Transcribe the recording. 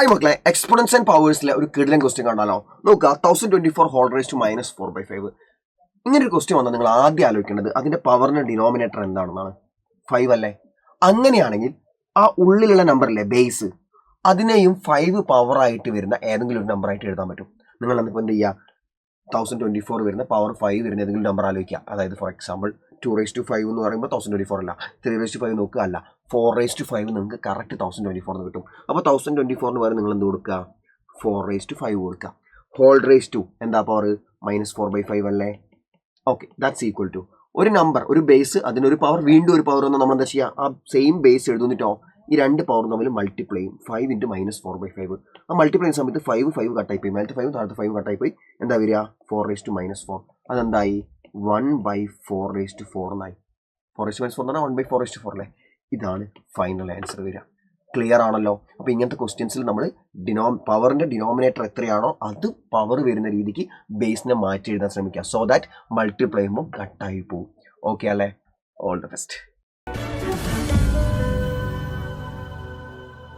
Hi മക്കളെ, exponents and പവേഴ്സിലെ ഒരു കിടിലൻ ക്വസ്റ്റ്യൻ കണ്ടാലോ? നോക്കുക, 1024 ഹോൾ റേസ് ടു -4/5. ഇങ്ങനെ ഒരു ക്വസ്റ്റ്യൻ വന്നാൽ നിങ്ങൾ ആദ്യം ആലോചിക്കേണ്ടത് അതിന്റെ പവറിന്റെ ഡിനോമിനേറ്റർ എന്താണെന്നാണ്. 5 അല്ലേ? അങ്ങനെയാണെങ്കിൽ ആ ഉള്ളിലുള്ള നമ്പറിലെ ബേസ് അതിനെയും 5 പവറായിട്ട് വരുന്ന ഏതെങ്കിലും ഒരു നമ്പറായിട്ട് എഴുതാൻ പറ്റും. നിങ്ങൾ എന്നിപ്പോൾ എന്ത് ചെയ്യുക, 1024 വരുന്ന പവർ 5 വരുന്ന ഏതെങ്കിലും നമ്പർ ആലോചിക്കുക. അതായത് ഫോർ എക്സാമ്പിൾ 2/5 എന്ന് പറയുമ്പോൾ 1024 അല്ല, 3/5 നോക്കുക, അല്ല 4/5 നിങ്ങൾക്ക് കറക്റ്റ് 1024 എന്ന് കിട്ടും. അപ്പോൾ 1024 വരെ നിങ്ങൾ എന്ത് കൊടുക്കുക, 4/5 കൊടുക്കുക. ഹോൾ റേസ് ടു എന്താ പവർ, -4/5 അല്ലേ? ഓക്കെ, ദാറ്റ്സ് ഈക്വൽ ടു ഒരു നമ്പർ, ഒരു ബേസ്, അതിനൊരു പവർ, വീണ്ടും ഒരു പവർ എന്ന് നമ്മൾ എന്താ ചെയ്യുക, ആ സെയിം ബേസ് എഴുതുന്നിട്ടോ ഈ രണ്ട് പവർ തമ്മിൽ മൾട്ടിപ്ലൈ ചെയ്യും. 5 × -4/5. ആ മൾട്ടിപ്ലൈ ചെയ്യുന്ന സമയത്ത് 5 കട്ടായി പോയി, മേലത്തെ 5 താഴത്തെ 5 കട്ടായി പോയി. എന്താ വരിക, 4/-4. അതെന്തായി, 1/4/4 എന്നായി. 4/-4 എന്ന് പറഞ്ഞാൽ 1/4/4 അല്ലേ? ഇതാണ് ഫൈനൽ ആൻസർ വരിക. ക്ലിയർ ആണല്ലോ? അപ്പോൾ ഇങ്ങനത്തെ ക്വസ്റ്റ്യൻസിൽ നമ്മൾ പവറിൻ്റെ ഡിനോമിനേറ്റർ എത്രയാണോ അത് പവർ വരുന്ന രീതിക്ക് ബേസിനെ മാറ്റി എഴുതാൻ ശ്രമിക്കുക. സോ ദാറ്റ് മൾട്ടിപ്ലൈ ചെയ്യുമ്പോൾ കട്ടായി പോകും. ഓക്കെ അല്ലേ? All the best.